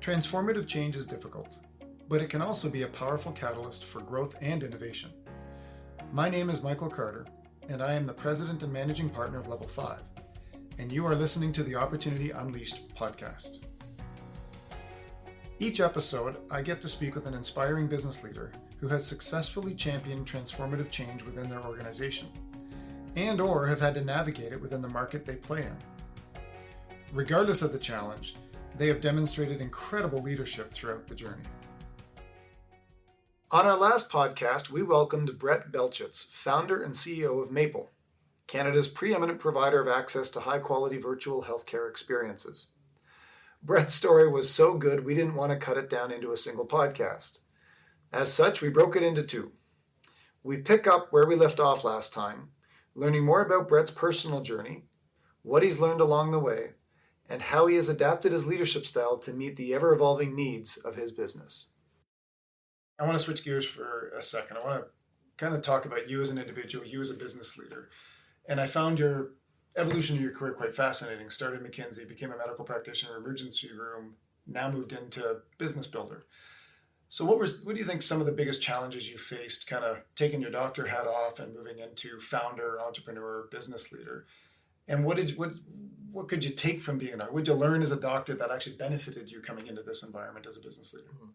Transformative change is difficult, but it can also be a powerful catalyst for growth and innovation. My name is Michael Carter, and I am the President and Managing Partner of Level 5, and you are listening to the Opportunity Unleashed podcast. Each episode, I get to speak with an inspiring business leader who has successfully championed transformative change within their organization, and or have had to navigate it within the market they play in. Regardless of the challenge, they have demonstrated incredible leadership throughout the journey. On our last podcast, we welcomed Brett Belchetz, founder and CEO of Maple, Canada's preeminent provider of access to high-quality virtual healthcare experiences. Brett's story was so good, we didn't want to cut it down into a single podcast. As such, we broke it into two. We pick up where we left off last time, learning more about Brett's personal journey, what he's learned along the way, and how he has adapted his leadership style to meet the ever-evolving needs of his business. I want to switch gears for a second. I want to kind of talk about you as an individual, you as a business leader. And I found your evolution of your career quite fascinating. Started McKinsey, became a medical practitioner, emergency room, now moved into business builder. So what do you think some of the biggest challenges you faced, kind of taking your doctor hat off and moving into founder, entrepreneur, business leader? And what could you take from being a doctor? What did you learn as a doctor that actually benefited you coming into this environment as a business leader? Mm-hmm.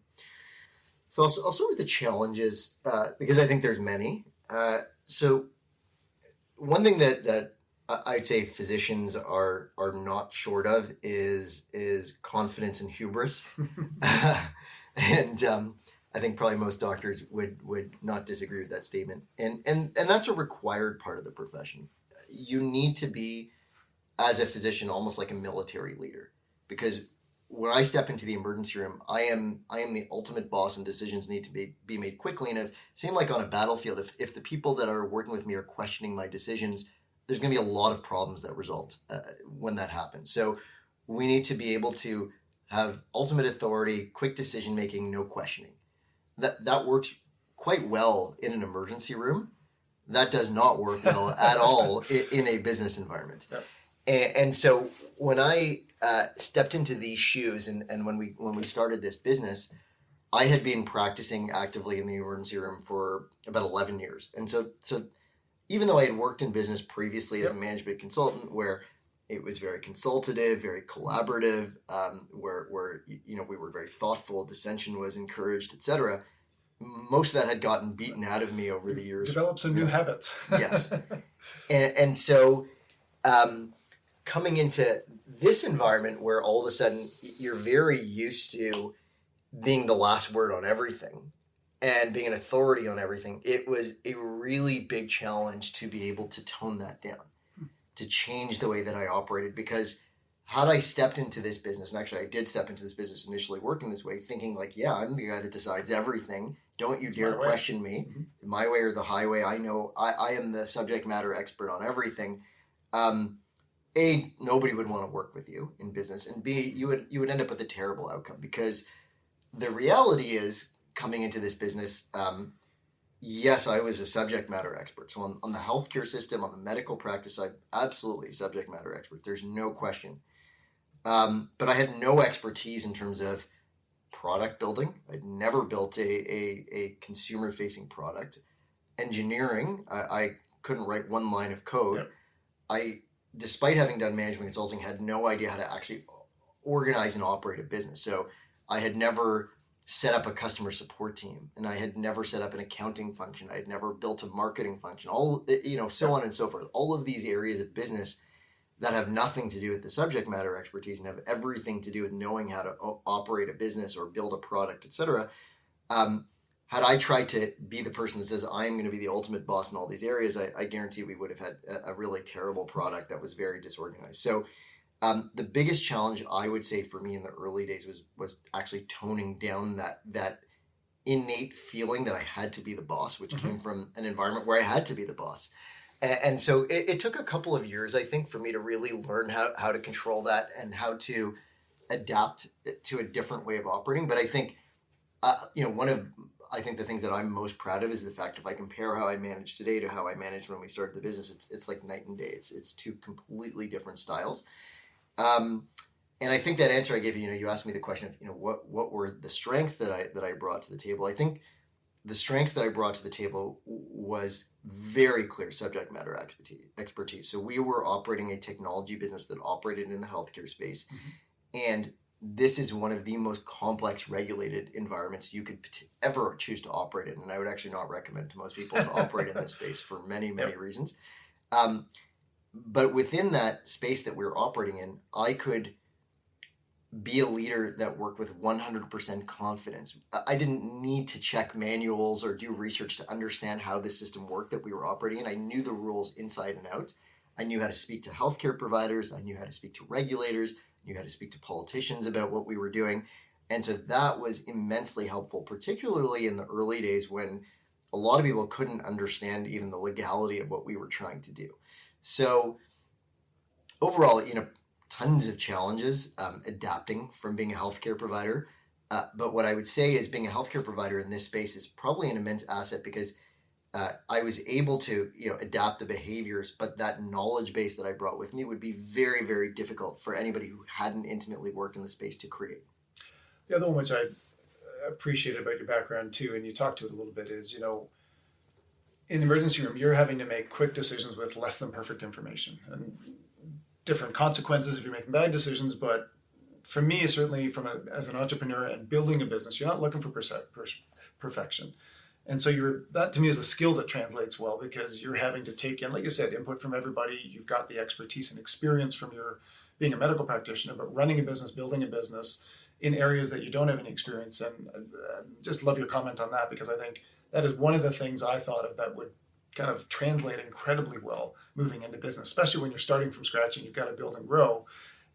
So I'll start with the challenges because I think there's many. So one thing that I'd say physicians are not short of is confidence and hubris, and I think probably most doctors would not disagree with that statement. And that's a required part of the profession. You need to be, as a physician, almost like a military leader, because when I step into the emergency room, I am the ultimate boss, and decisions need to be made quickly. And same like on a battlefield, if the people that are working with me are questioning my decisions, there's going to be a lot of problems that result when that happens. So we need to be able to have ultimate authority, quick decision making, no questioning. That works quite well in an emergency room. That does not work well at all in a business environment. Yep. And so when I stepped into these shoes, and when we started this business, I had been practicing actively in the emergency room for about 11 years. And so even though I had worked in business previously as a management consultant, where it was very consultative, very collaborative, where we were very thoughtful, dissension was encouraged, etc., most of that had gotten beaten out of me over the years. Develop some new habits. Yes. And so coming into this environment where all of a sudden you're very used to being the last word on everything and being an authority on everything, it was a really big challenge to be able to tone that down, to change the way that I operated. Because had I stepped into this business, and actually I did step into this business initially working this way, thinking like, yeah, I'm the guy that decides everything. Don't you dare question me. Mm-hmm. My way or the highway. I know I am the subject matter expert on everything. A, nobody would want to work with you in business, and B, you would end up with a terrible outcome, because the reality is, coming into this business, yes, I was a subject matter expert. So on the healthcare system, on the medical practice side, absolutely subject matter expert. There's no question. But I had no expertise in terms of product building. I'd never built a consumer-facing product. Engineering, I couldn't write one line of code. Yep. Despite having done management consulting, had no idea how to actually organize and operate a business. So I had never set up a customer support team, and I had never set up an accounting function. I had never built a marketing function, so on and so forth. All of these areas of business that have nothing to do with the subject matter expertise and have everything to do with knowing how to operate a business or build a product, etc. Had I tried to be the person that says, I'm going to be the ultimate boss in all these areas, I guarantee we would have had a really terrible product that was very disorganized. So the biggest challenge I would say for me in the early days was actually toning down that innate feeling that I had to be the boss, which came from an environment where I had to be the boss. And so it took a couple of years, I think, for me to really learn how to control that and how to adapt to a different way of operating. But I think, I think the things that I'm most proud of is the fact, if I compare how I manage today to how I managed when we started the business, it's like night and day. It's two completely different styles. And I think that answer I gave you, you asked me the question of, what were the strengths that I brought to the table. I think the strengths that I brought to the table was very clear subject matter expertise. So we were operating a technology business that operated in the healthcare space. And this is one of the most complex regulated environments you could ever choose to operate in. And I would actually not recommend to most people to operate in this space for many, many reasons. But within that space that we were operating in, I could be a leader that worked with 100% confidence. I didn't need to check manuals or do research to understand how the system worked that we were operating in. I knew the rules inside and out. I knew how to speak to healthcare providers. I knew how to speak to regulators. I knew how to speak to politicians about what we were doing. And so that was immensely helpful, particularly in the early days when a lot of people couldn't understand even the legality of what we were trying to do. So overall, tons of challenges adapting from being a healthcare provider. But what I would say is being a healthcare provider in this space is probably an immense asset because I was able to, adapt the behaviors, but that knowledge base that I brought with me would be very, very difficult for anybody who hadn't intimately worked in the space to create. The other one which I appreciate about your background too, and you talked to it a little bit, is, in the emergency room, you're having to make quick decisions with less than perfect information and different consequences if you're making bad decisions. But for me, certainly as an entrepreneur and building a business, you're not looking for perfection. And so that to me is a skill that translates well because you're having to take in, like you said, input from everybody. You've got the expertise and experience from your being a medical practitioner, but running a business, building a business in areas that you don't have any experience in. Just love your comment on that because I think that is one of the things I thought of that would kind of translate incredibly well moving into business, especially when you're starting from scratch and you've got to build and grow.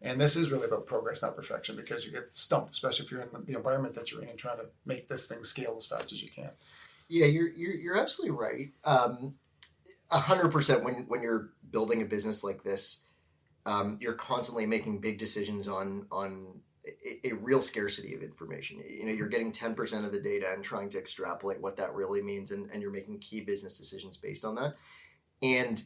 And this is really about progress, not perfection, because you get stumped, especially if you're in the environment that you're in and trying to make this thing scale as fast as you can. Yeah, you're absolutely right. 100% when you're building a business like this, you're constantly making big decisions on a real scarcity of information. You're getting 10% of the data and trying to extrapolate what that really means, and you're making key business decisions based on that. And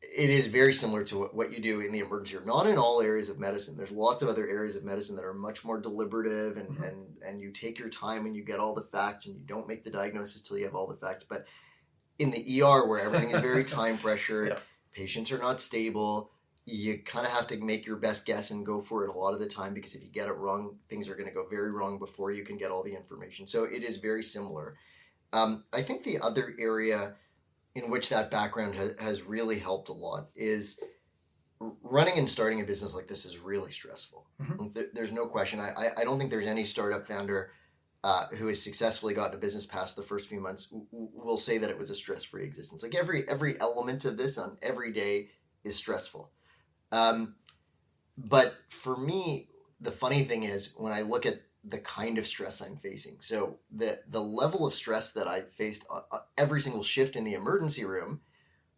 it is very similar to what you do in the emergency room. Not in all areas of medicine. There's lots of other areas of medicine that are much more deliberative and you take your time and you get all the facts and you don't make the diagnosis till you have all the facts. But in the ER where everything is very time pressured, patients are not stable, you kind of have to make your best guess and go for it a lot of the time because if you get it wrong, things are going to go very wrong before you can get all the information. So it is very similar. I think the other area in which that background has really helped a lot is running and starting a business like this is really stressful. There's no question. I don't think there's any startup founder who has successfully gotten a business past the first few months will say that it was a stress-free existence. Like every element of this on every day is stressful. But for me, the funny thing is when I look at the kind of stress I'm facing, so the level of stress that I faced every single shift in the emergency room,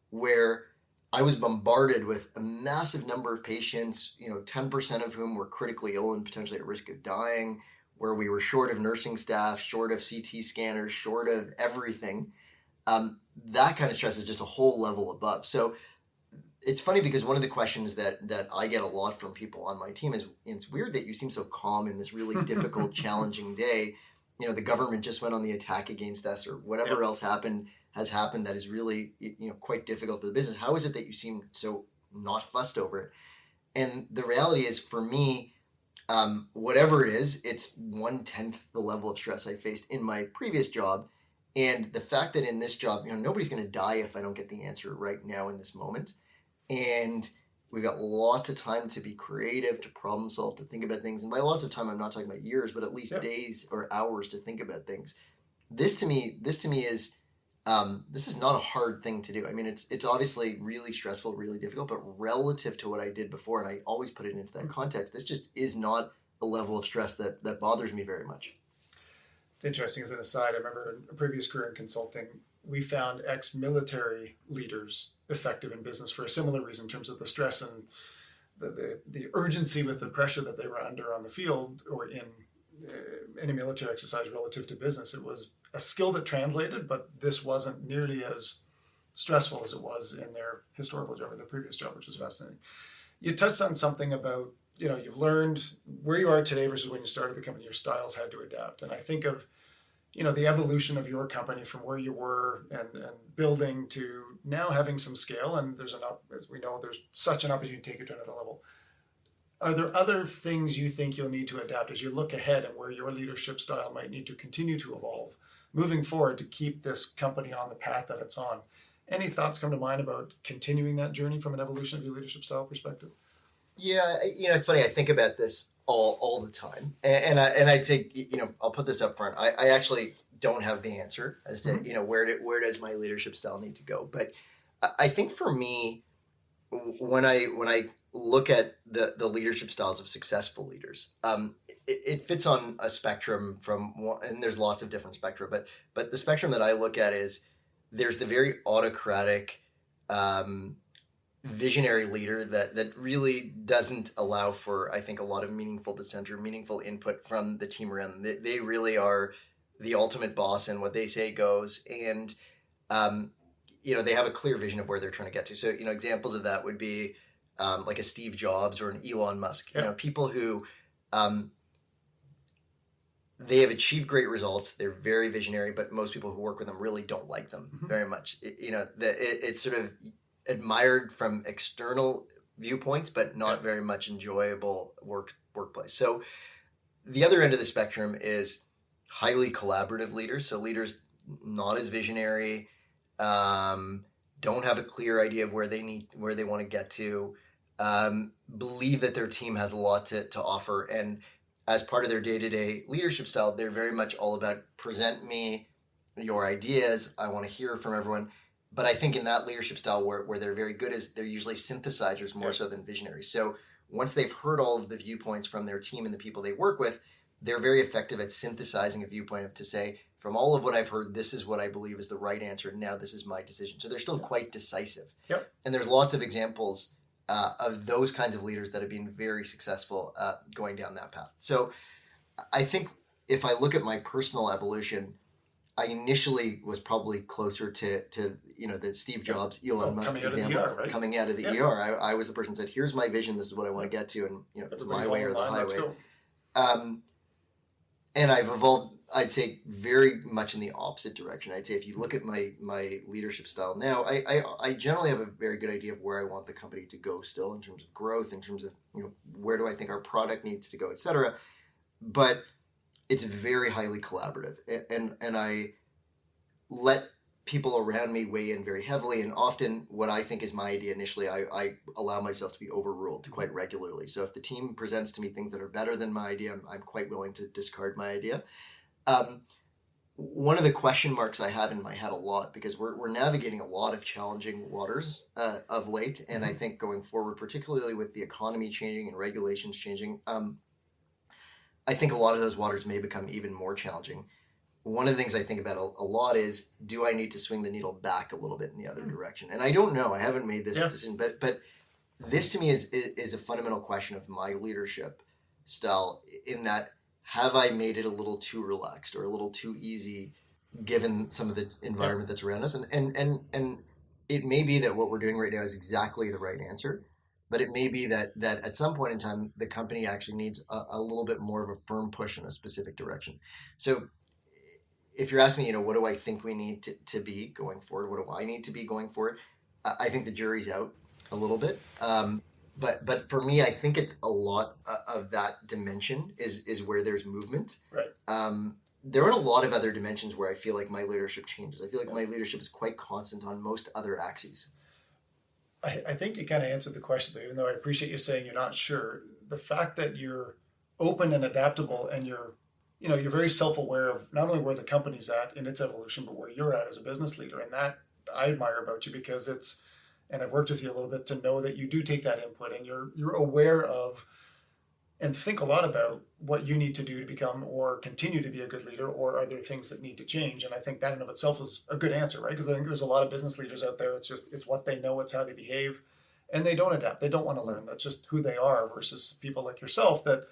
where I was bombarded with a massive number of patients, 10% of whom were critically ill and potentially at risk of dying, where we were short of nursing staff, short of CT scanners, short of everything. That kind of stress is just a whole level above. So it's funny because one of the questions that I get a lot from people on my team is, it's weird that you seem so calm in this really difficult, challenging day. The government just went on the attack against us or whatever else has happened that is really, quite difficult for the business. How is it that you seem so not fussed over it? And the reality is for me, whatever it is, it's 1/10 the level of stress I faced in my previous job. And the fact that in this job, nobody's going to die if I don't get the answer right now in this moment. And we've got lots of time to be creative, to problem solve, to think about things. And by lots of time, I'm not talking about years, but at least days or hours to think about things. This to me is, this is not a hard thing to do. I mean, it's obviously really stressful, really difficult, but relative to what I did before, and I always put it into that context, this just is not a level of stress that bothers me very much. It's interesting as an aside. I remember in a previous career in consulting, we found ex-military leaders effective in business for a similar reason in terms of the stress and the urgency with the pressure that they were under on the field or in any military exercise relative to business. It was a skill that translated, but this wasn't nearly as stressful as it was in their historical job or their previous job, which was fascinating. You touched on something about you've learned where you are today versus when you started the company, your styles had to adapt. And I think of, the evolution of your company from where you were and building to now having some scale. And as we know, there's such an opportunity to take it to another level. Are there other things you think you'll need to adapt as you look ahead and where your leadership style might need to continue to evolve moving forward to keep this company on the path that it's on? Any thoughts come to mind about continuing that journey from an evolution of your leadership style perspective? Yeah, it's funny. I think about this all the time, and I'd say, I'll put this up front. I actually don't have the answer as to where does my leadership style need to go. But I think for me, when I look at the leadership styles of successful leaders, it fits on a spectrum and there's lots of different spectra, but the spectrum that I look at is there's the very autocratic, visionary leader that really doesn't allow for, I think, a lot of meaningful dissent or meaningful input from the team around them. They really are the ultimate boss, and what they say goes. And they have a clear vision of where they're trying to get to. So examples of that would be like a Steve Jobs or an Elon Musk. Yeah. People who they have achieved great results. They're very visionary, but most people who work with them really don't like them very much. It's sort of admired from external viewpoints, but not very much enjoyable workplace. So the other end of the spectrum is highly collaborative leaders. So leaders not as visionary, don't have a clear idea of where they want to get to, believe that their team has a lot to offer, and as part of their day-to-day leadership style, they're very much all about present me your ideas. I want to hear from everyone. But I think in that leadership style where they're very good is they're usually synthesizers more so than visionaries. So once they've heard all of the viewpoints from their team and the people they work with, they're very effective at synthesizing a viewpoint to say, from all of what I've heard, this is what I believe is the right answer. And now this is my decision. So they're still quite decisive. Yep. And there's lots of examples of those kinds of leaders that have been very successful going down that path. So I think if I look at my personal evolution, I initially was probably closer to the Steve Jobs, Elon Musk example. Right? Coming out of the ER. I was the person who said, here's my vision, this is what I want to get to, and it's my way or the highway. And I've evolved, I'd say, very much in the opposite direction. I'd say if you look at my leadership style now, I generally have a very good idea of where I want the company to go still in terms of growth, in terms of where do I think our product needs to go, et cetera. But it's very highly collaborative, and I let people around me weigh in very heavily, and often what I think is my idea initially, I allow myself to be overruled quite regularly. So if the team presents to me things that are better than my idea, I'm quite willing to discard my idea. One of the question marks I have in my head a lot, because we're navigating a lot of challenging waters of late, and I think going forward, particularly with the economy changing and regulations changing, I think a lot of those waters may become even more challenging. One of the things I think about a lot is, do I need to swing the needle back a little bit in the other direction? And I don't know. I haven't made this decision, but this to me is a fundamental question of my leadership style, in that, have I made it a little too relaxed or a little too easy given some of the environment that's around us? And it may be that what we're doing right now is exactly the right answer. But it may be that at some point in time, the company actually needs a little bit more of a firm push in a specific direction. So if you're asking me, what do I think we need to be going forward? What do I need to be going forward? I think the jury's out a little bit. But for me, I think it's a lot of that dimension is where there's movement. Right. There aren't a lot of other dimensions where I feel like my leadership changes. I feel like my leadership is quite constant on most other axes. I think you kind of answered the question, though, even though I appreciate you saying you're not sure. The fact that you're open and adaptable, and you're very self-aware of not only where the company's at in its evolution, but where you're at as a business leader. And that I admire about you, because and I've worked with you a little bit to know that you do take that input, and you're aware of and think a lot about what you need to do to become or continue to be a good leader, or are there things that need to change? And I think that in of itself is a good answer, right? Because I think there's a lot of business leaders out there. It's what they know, it's how they behave, and they don't adapt. They don't want to learn. That's just who they are, versus people like yourself that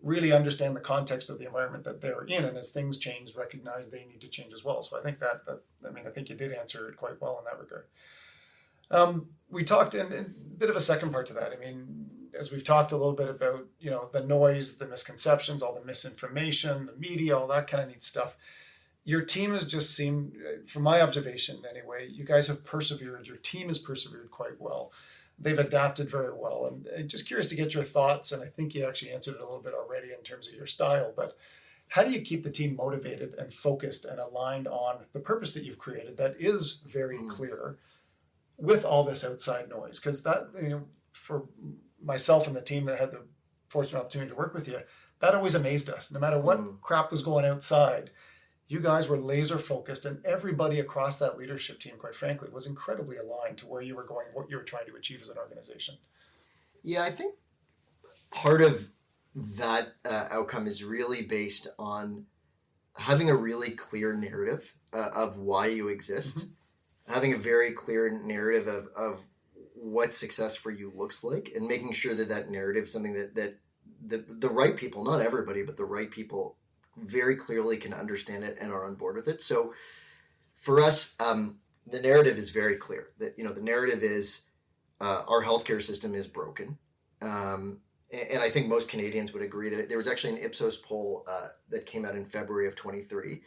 really understand the context of the environment that they're in, and as things change, recognize they need to change as well. So I think I think you did answer it quite well in that regard. We talked in a bit of a second part to that. I mean, as we've talked a little bit about, the noise, the misconceptions, all the misinformation, the media, all that kind of neat stuff. Your team has just seemed, from my observation anyway, you guys have persevered. Your team has persevered quite well. They've adapted very well. And just curious to get your thoughts. And I think you actually answered it a little bit already in terms of your style. But how do you keep the team motivated and focused and aligned on the purpose that you've created that is very clear with all this outside noise? Because that, for myself and the team that had the fortunate opportunity to work with you, that always amazed us. No matter what crap was going outside, you guys were laser focused, and everybody across that leadership team, quite frankly, was incredibly aligned to where you were going, what you were trying to achieve as an organization. Yeah, I think part of that outcome is really based on having a really clear narrative of why you exist, having a very clear narrative of what success for you looks like, and making sure that narrative is something that the right people, not everybody, but the right people very clearly can understand it and are on board with it. So for us, the narrative is very clear. That the narrative is our healthcare system is broken, and I think most Canadians would agree that there was actually an Ipsos poll that came out in February of 23,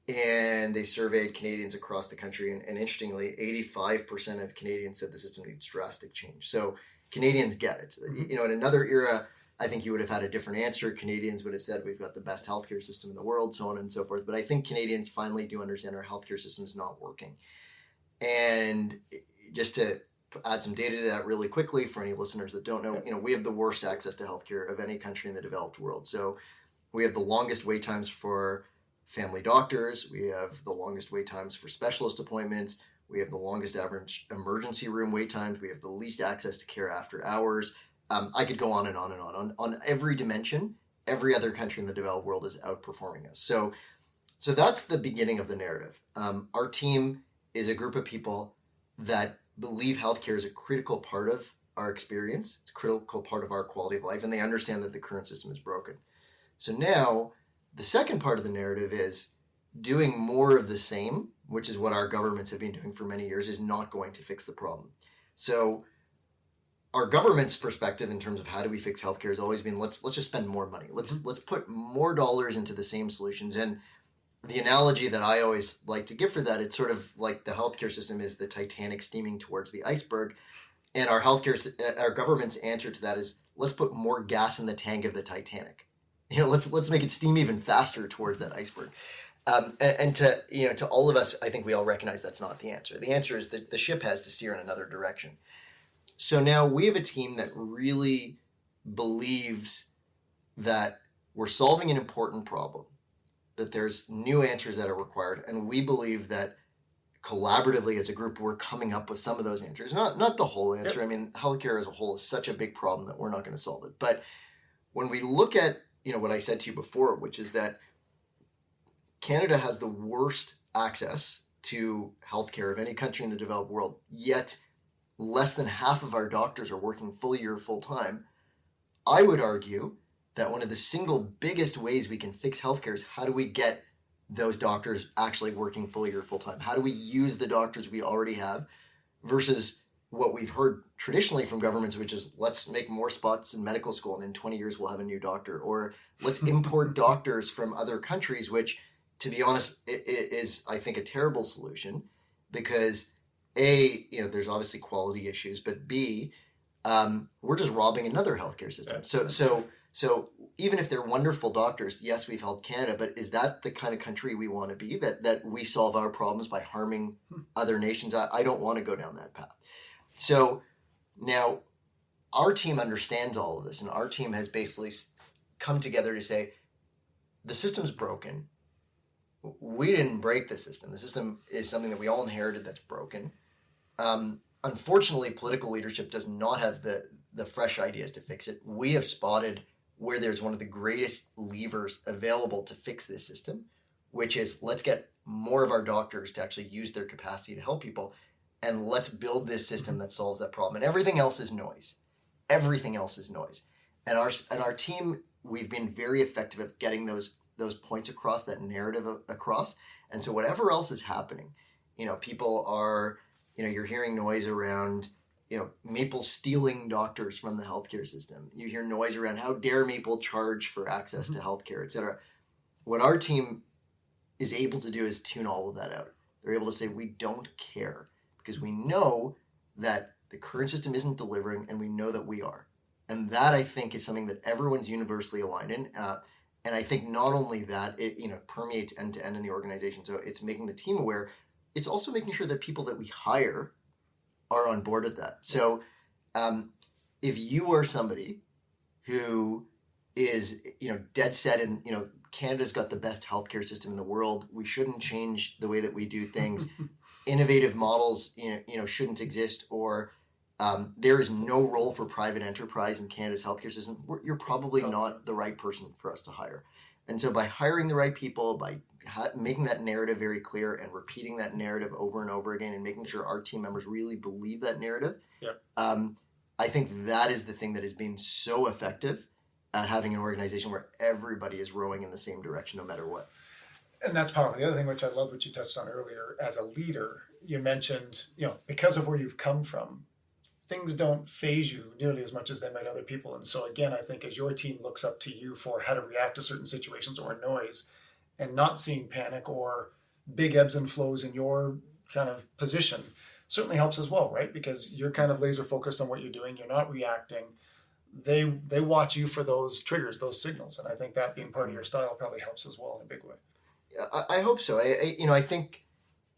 and they surveyed Canadians across the country, and interestingly, 85% of Canadians said the system needs drastic change. So Canadians get it. In another era, I think you would have had a different answer. Canadians would have said we've got the best healthcare system in the world, so on and so forth. But I think Canadians finally do understand our healthcare system is not working. And just to add some data to that really quickly for any listeners that don't know, we have the worst access to healthcare of any country in the developed world. So we have the longest wait times for family doctors. We have the longest wait times for specialist appointments. We have the longest average emergency room wait times. We have the least access to care after hours. I could go on and on and on. On every dimension, every other country in the developed world is outperforming us. So that's the beginning of the narrative. Our team is a group of people that believe healthcare is a critical part of our experience. It's a critical part of our quality of life, and they understand that the current system is broken. So now, the second part of the narrative is doing more of the same, which is what our governments have been doing for many years, is not going to fix the problem. So our government's perspective in terms of how do we fix healthcare has always been let's just spend more money. Let's put more dollars into the same solutions. And the analogy that I always like to give for that, it's sort of like the healthcare system is the Titanic steaming towards the iceberg, and our government's answer to that is let's put more gas in the tank of the Titanic. Let's make it steam even faster towards that iceberg. And to all of us, I think we all recognize that's not the answer. The answer is that the ship has to steer in another direction. So now we have a team that really believes that we're solving an important problem, that there's new answers that are required, and we believe that collaboratively as a group we're coming up with some of those answers. Not the whole answer. Yep. I mean, healthcare as a whole is such a big problem that we're not going to solve it. But when we look at what I said to you before, which is that Canada has the worst access to healthcare of any country in the developed world, yet less than half of our doctors are working fully or full-time, I would argue that one of the single biggest ways we can fix healthcare is how do we get those doctors actually working fully or full-time? How do we use the doctors we already have versus what we've heard traditionally from governments, which is let's make more spots in medical school and in 20 years we'll have a new doctor, or let's import doctors from other countries, which, to be honest, is, I think, a terrible solution because A, there's obviously quality issues, but B, we're just robbing another healthcare system. So even if they're wonderful doctors, yes, we've helped Canada, but is that the kind of country we want to be, that we solve our problems by harming other nations? I don't want to go down that path. So now our team understands all of this, and our team has basically come together to say, the system's broken. We didn't break the system. The system is something that we all inherited that's broken. Unfortunately, political leadership does not have the fresh ideas to fix it. We have spotted where there's one of the greatest levers available to fix this system, which is let's get more of our doctors to actually use their capacity to help people, and let's build this system that solves that problem. And everything else is noise. Everything else is noise. And our team, we've been very effective at getting those points across, that narrative across. And so whatever else is happening, people are, you're hearing noise around Maple stealing doctors from the healthcare system. You hear noise around how dare Maple charge for access to healthcare, et cetera. What our team is able to do is tune all of that out. They're able to say, we don't care because we know that the current system isn't delivering and we know that we are. And that, I think, is something that everyone's universally aligned in. And I think not only that, it permeates end to end in the organization. So it's making the team aware. It's also making sure that people that we hire are on board with that. So if you are somebody who is, dead set in, Canada's got the best healthcare system in the world, we shouldn't change the way that we do things. Innovative models, shouldn't exist, or there is no role for private enterprise in Canada's healthcare system. You're probably not the right person for us to hire. And so by hiring the right people, by making that narrative very clear and repeating that narrative over and over again and making sure our team members really believe that narrative, I think that is the thing that has been so effective at having an organization where everybody is rowing in the same direction no matter what. And that's powerful. The other thing, which I love what you touched on earlier, as a leader, you mentioned, because of where you've come from, things don't phase you nearly as much as they might other people. And so again, I think as your team looks up to you for how to react to certain situations or noise, and not seeing panic or big ebbs and flows in your kind of position certainly helps as well, right? Because you're kind of laser focused on what you're doing. You're not reacting. They watch you for those triggers, those signals. And I think that being part of your style probably helps as well in a big way. I hope so. I think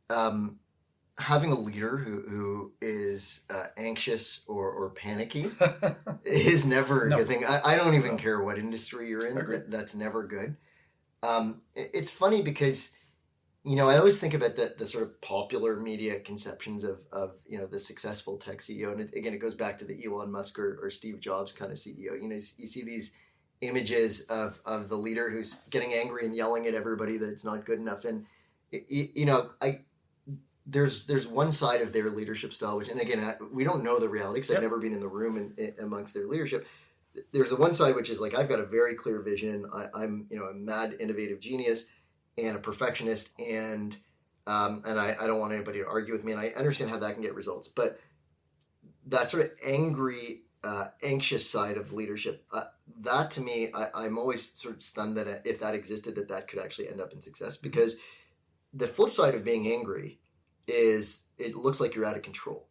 having a leader who is anxious or panicky is never a good thing. I don't even care what industry you're in. That's never good. It's funny because, I always think about the sort of popular media conceptions of the successful tech CEO. And it goes back to the Elon Musk or Steve Jobs kind of CEO. You see these images of the leader who's getting angry and yelling at everybody that it's not good enough. And, there's one side of their leadership style, which, and again, we don't know the reality because I've never been in the room amongst their leadership. There's the one side which is like, I've got a very clear vision. I'm a mad innovative genius and a perfectionist, and I don't want anybody to argue with me, and I understand how that can get results. But that sort of angry, anxious side of leadership, that to me, I'm always sort of stunned that if that existed, that could actually end up in success. Because the flip side of being angry is it looks like you're out of control.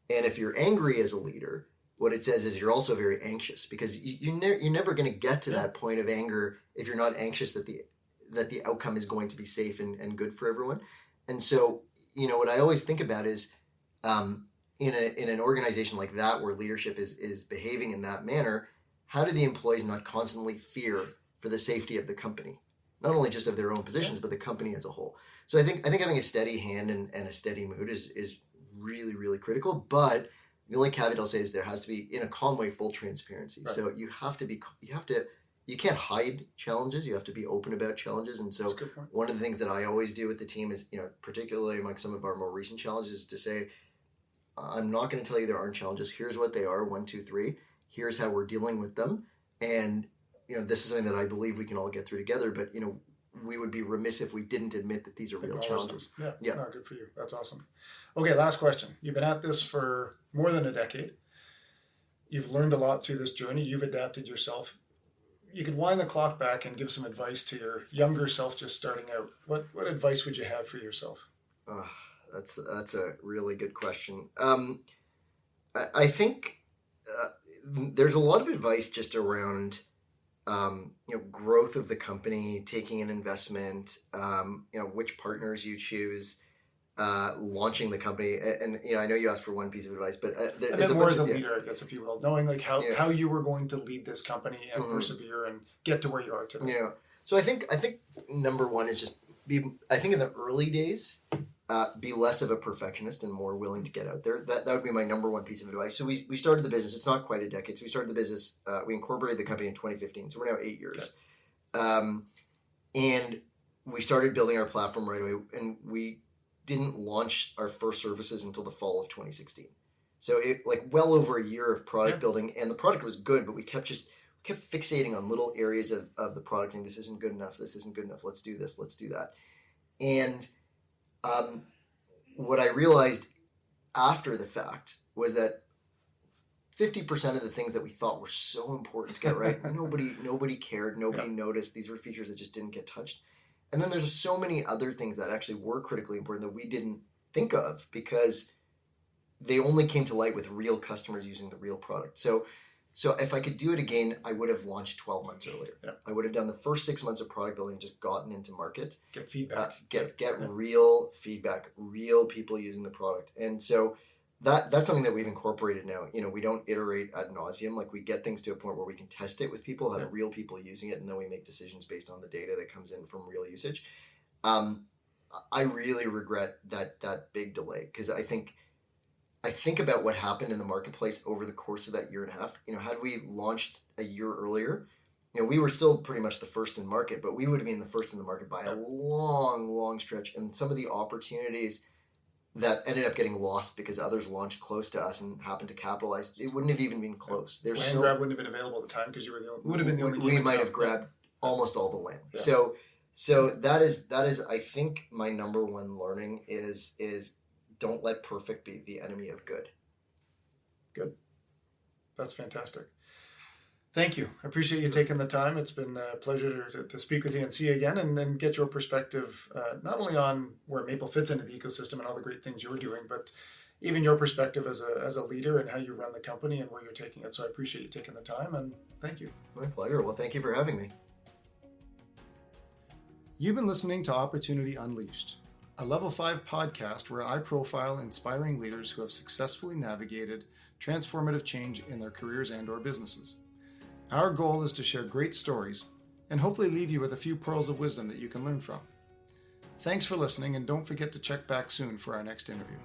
And if you're angry as a leader, what it says is you're also very anxious, because you're never going to get to that point of anger if you're not anxious that the outcome is going to be safe and good for everyone. And so, what I always think about is in an organization like that where leadership is behaving in that manner, how do the employees not constantly fear for the safety of the company? Not only just of their own positions, but the company as a whole. So I think having a steady hand and a steady mood is really, really critical. But the only caveat I'll say is there has to be, in a calm way, full transparency. Right. So you can't hide challenges. You have to be open about challenges. And so one of the things that I always do with the team is, particularly among some of our more recent challenges, is to say, I'm not going to tell you there aren't challenges. Here's what they are. 1, 2, 3. Here's how we're dealing with them. And this is something that I believe we can all get through together, but, we would be remiss if we didn't admit that these are real challenges. Yeah. No, good for you. That's awesome. Okay, last question. You've been at this for more than a decade. You've learned a lot through this journey. You've adapted yourself. You could wind the clock back and give some advice to your younger self just starting out. What advice would you have for yourself? That's a really good question. I think there's a lot of advice just around growth of the company, taking an investment, which partners you choose, launching the company. And I know you asked for one piece of advice, but there's more as a leader, I guess, if you will, knowing like how you were going to lead this company and persevere and get to where you are today. Yeah. So I think number one is just I think in the early days, be less of a perfectionist and more willing to get out there. That would be my number one piece of advice. So we started the business. It's not quite a decade. So we started the business. We incorporated the company in 2015. So we're now 8 years. Okay. And we started building our platform right away. And we didn't launch our first services until the fall of 2016. So it well over a year of product building, and the product was good, but we kept fixating on little areas of the product, saying this isn't good enough, this isn't good enough, let's do this, let's do that. And what I realized after the fact was that 50% of the things that we thought were so important to get right, nobody cared, nobody noticed. These were features that just didn't get touched. And then there's so many other things that actually were critically important that we didn't think of because they only came to light with real customers using the real product. So if I could do it again, I would have launched 12 months earlier. Yeah. I would have done the first 6 months of product building and just gotten into market. Get feedback. Get real feedback, real people using the product. And so that's something that we've incorporated now. We don't iterate ad nauseum. Like, we get things to a point where we can test it with people, have real people using it, and then we make decisions based on the data that comes in from real usage. I really regret that big delay because I think about what happened in the marketplace over the course of that year and a half. Had we launched a year earlier, we were still pretty much the first in market, but we would have been the first in the market by a long, long stretch. And some of the opportunities that ended up getting lost because others launched close to us and happened to capitalize, it wouldn't have even been close. Land grab wouldn't have been available at the time because you were would have been the only. We might have grabbed almost all the land. Yeah. So that is I think my number one learning is don't let perfect be the enemy of good. Good. That's fantastic. Thank you. I appreciate you taking the time. It's been a pleasure to speak with you and see you again and get your perspective, not only on where Maple fits into the ecosystem and all the great things you're doing, but even your perspective as a leader and how you run the company and where you're taking it. So I appreciate you taking the time, and thank you. My pleasure. Well, thank you for having me. You've been listening to Opportunity Unleashed, a Level 5 podcast where I profile inspiring leaders who have successfully navigated transformative change in their careers and/or businesses. Our goal is to share great stories and hopefully leave you with a few pearls of wisdom that you can learn from. Thanks for listening, and don't forget to check back soon for our next interview.